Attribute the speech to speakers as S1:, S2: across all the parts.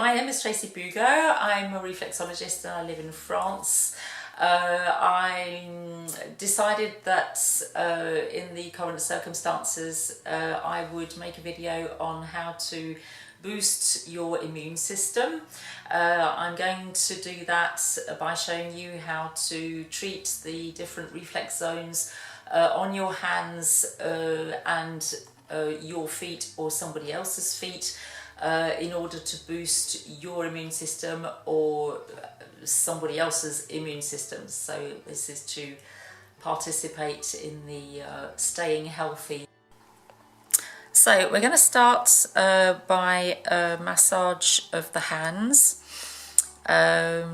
S1: My name is Tracey BUGAUD. I'm a reflexologist and I live in France. I decided that in the current circumstances I would make a video on how to boost your immune system. I'm going to do that by showing you how to treat the different reflex zones on your hands and your feet or somebody else's feet in order to boost your immune system or somebody else's immune system. So this is to participate in the staying healthy. So we're going to start by a massage of the hands. We're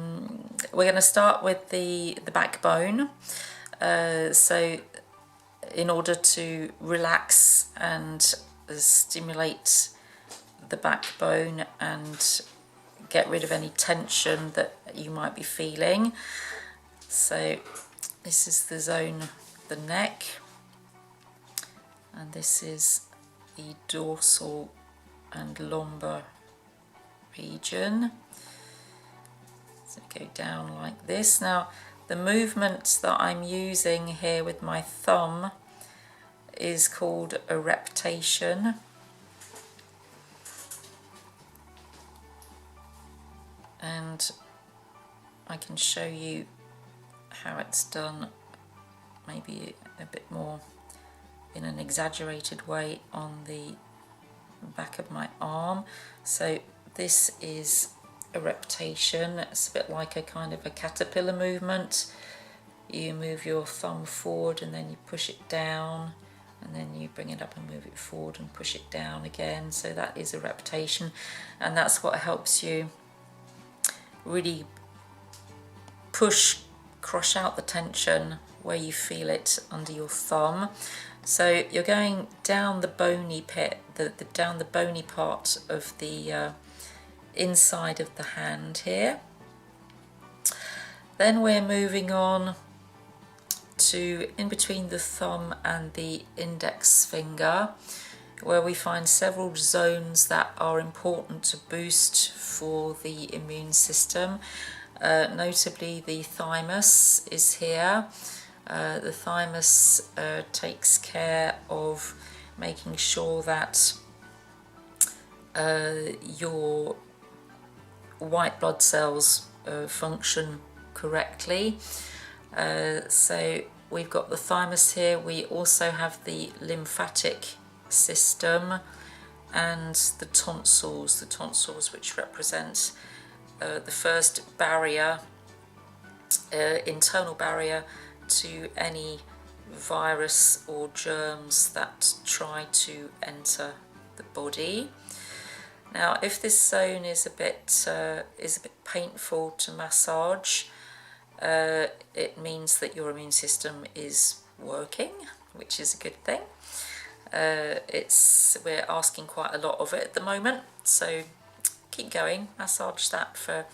S1: going to start with the backbone. So in order to relax and stimulate the backbone and get rid of any tension that you might be feeling. So this is the zone of the neck, and this is the dorsal and lumbar region. So go down like this. Now the movement that I'm using here with my thumb is called a reptation. And I can show you how it's done maybe a bit more in an exaggerated way on the back of my arm. So this is a reptation. It's a bit like a kind of a caterpillar movement. You move your thumb forward and then you push it down, and then you bring it up and move it forward and push it down again. So that is a reptation, and that's what helps you really crush out the tension where you feel it under your thumb. So you're going down the bony pit, down the bony part of the inside of the hand here. Then we're moving on to in between the thumb and the index finger, where we find several zones that are important to boost for the immune system. Notably the thymus is here. The thymus takes care of making sure that your white blood cells function correctly. So we've got the thymus here. We also have the lymphatic system and the tonsils which represent the first barrier, internal barrier to any virus or germs that try to enter the body. Now if this zone is a bit painful to massage, it means that your immune system is working, which is a good thing. We're asking quite a lot of it at the moment, so keep going, massage that for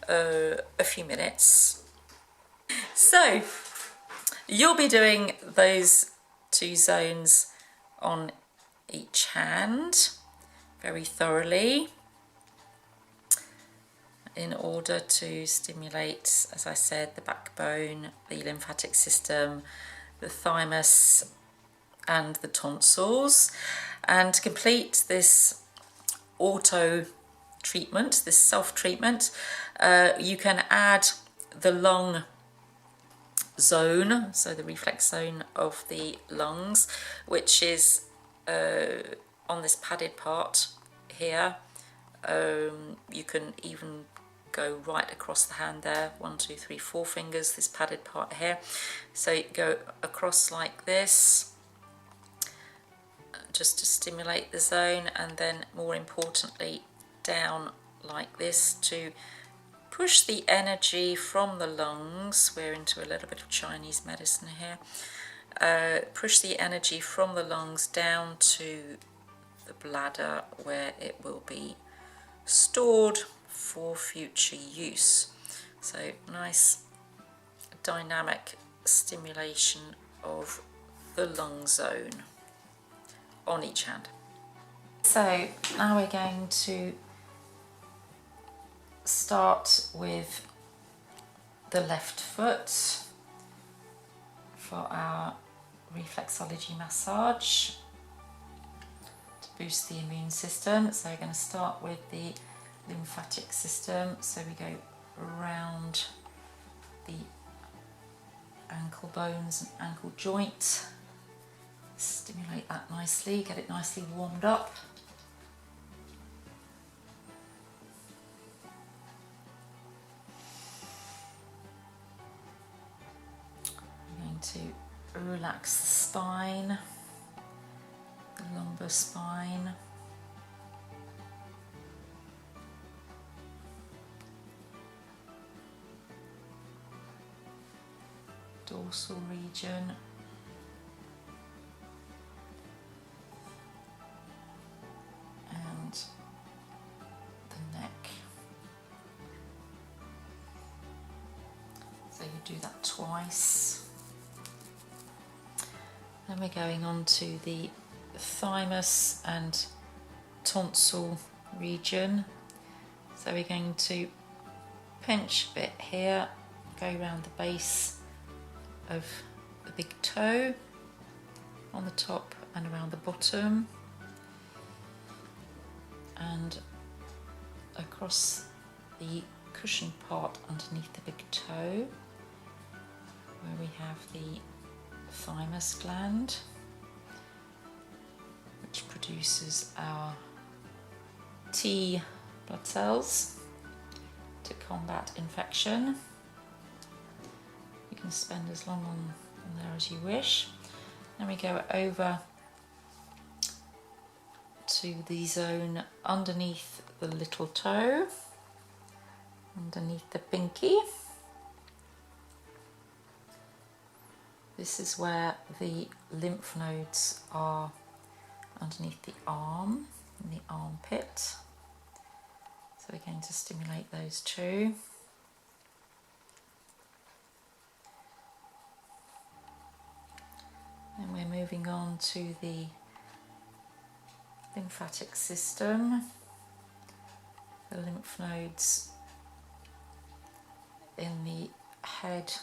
S1: a few minutes. So you'll be doing those two zones on each hand very thoroughly in order to stimulate, as I said, the backbone, the lymphatic system, the thymus and the tonsils. And to complete this auto treatment, this self-treatment, you can add the lung zone, so the reflex zone of the lungs, which is on this padded part here. You can even go right across the hand there, 1, 2, 3, 4 fingers, this padded part here. So you go across like this, just to stimulate the zone, and then more importantly down like this to push the energy from the lungs. We're into a little bit of Chinese medicine here. Push the energy from the lungs down to the bladder, where it will be stored for future use. So nice dynamic stimulation of the lung zone on each hand. So now we're going to start with the left foot for our reflexology massage to boost the immune system. So we're going to start with the lymphatic system. So we go around the ankle bones and ankle joint, stimulate that nicely, get it nicely warmed up. I'm going to relax the spine, the lumbar spine. Dorsal region, and the neck. So you do that twice. Then we're going on to the thymus and tonsil region. So we're going to pinch a bit here, go around the base of the big toe on the top and around the bottom, and across the cushion part underneath the big toe where we have the thymus gland, which produces our T blood cells to combat infection. You can spend as long on there as you wish. Then we go over to the zone underneath the little toe, underneath the pinky. This is where the lymph nodes are, underneath the arm, in the armpit. So we're going to stimulate those too. And we're moving on to the lymphatic system, the lymph nodes in the head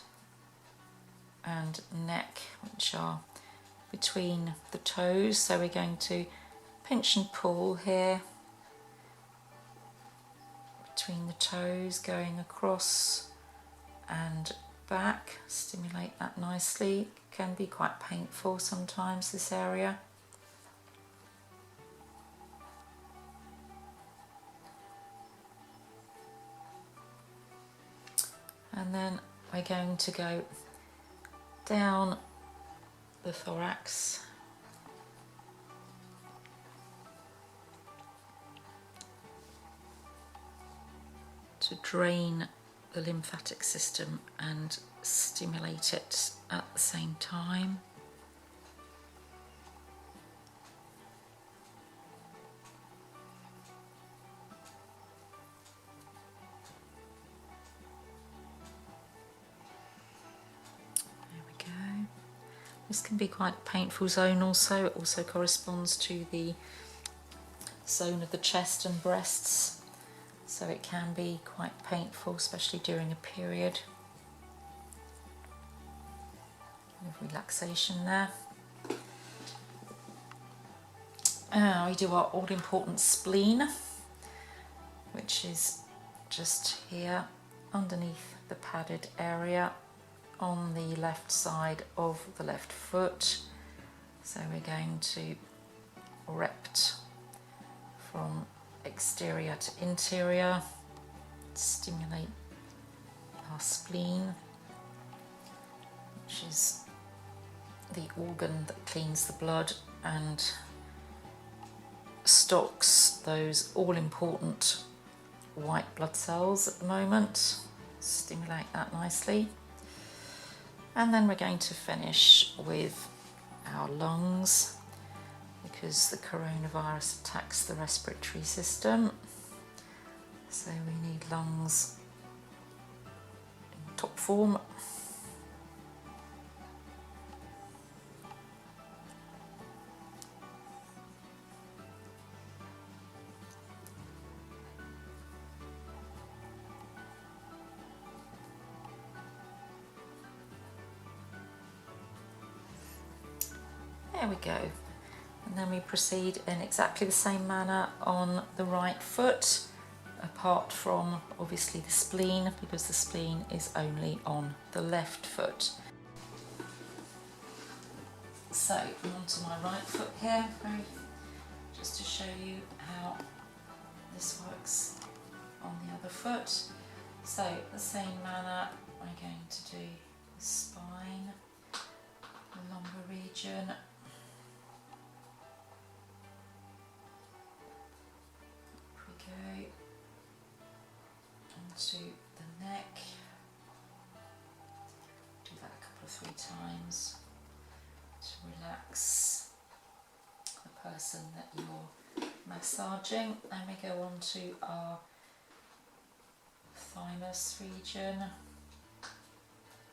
S1: and neck, which are between the toes. So we're going to pinch and pull here between the toes, going across and back, stimulate that nicely. It can be quite painful sometimes, this area. And then we're going to go down the thorax, to drain the lymphatic system and stimulate it at the same time. There we go. This can be quite a painful zone also. It also corresponds to the zone of the chest and breasts. So it can be quite painful, especially during a period of relaxation there. We do our all-important spleen, which is just here underneath the padded area on the left side of the left foot. So we're going to rept from exterior to interior, stimulate our spleen, which is the organ that cleans the blood and stocks those all-important white blood cells at the moment. Stimulate that nicely. And then we're going to finish with our lungs, because the coronavirus attacks the respiratory system. So we need lungs in top form. There we go. And then we proceed in exactly the same manner on the right foot, apart from obviously the spleen, because the spleen is only on the left foot. So I'm onto my right foot here, just to show you how this works on the other foot. So the same manner, I'm going to do the spine, the lumbar region. Up we go, onto the neck. Do that a couple of 3 times to relax the person that you're massaging. And we go on to our thymus region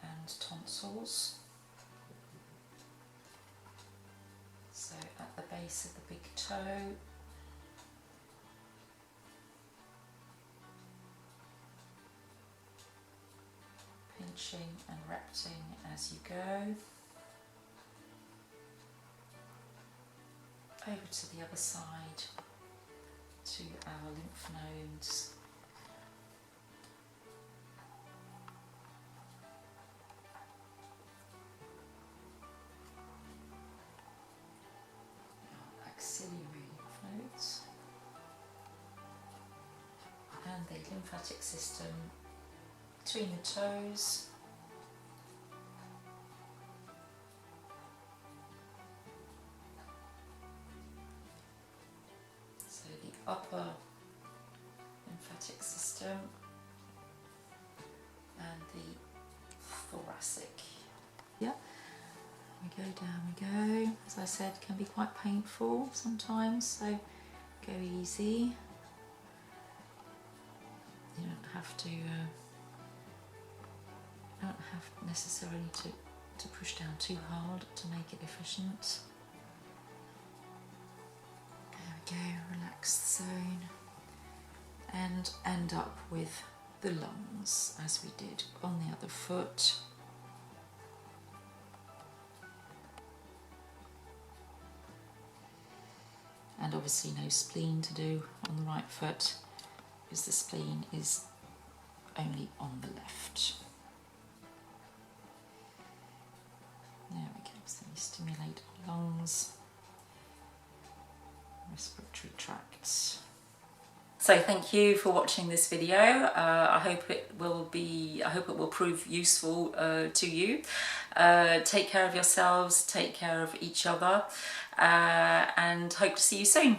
S1: and tonsils. So at the base of the big toe, pinching and recting as you go. Over to the other side, to our lymph nodes. Our axillary lymph nodes. And the lymphatic system between the toes. Upper lymphatic system and the thoracic. Yeah, we go down, we go. As I said, can be quite painful sometimes, so go easy. You don't have to. You don't have necessarily to push down too hard to make it efficient. Go, relax the zone and end up with the lungs as we did on the other foot. And obviously no spleen to do on the right foot, because the spleen is only on the left. There we go, so we stimulate our lungs, respiratory tracts. So thank you for watching this video. I hope it will prove useful to you. Take care of yourselves, take care of each other, and hope to see you soon.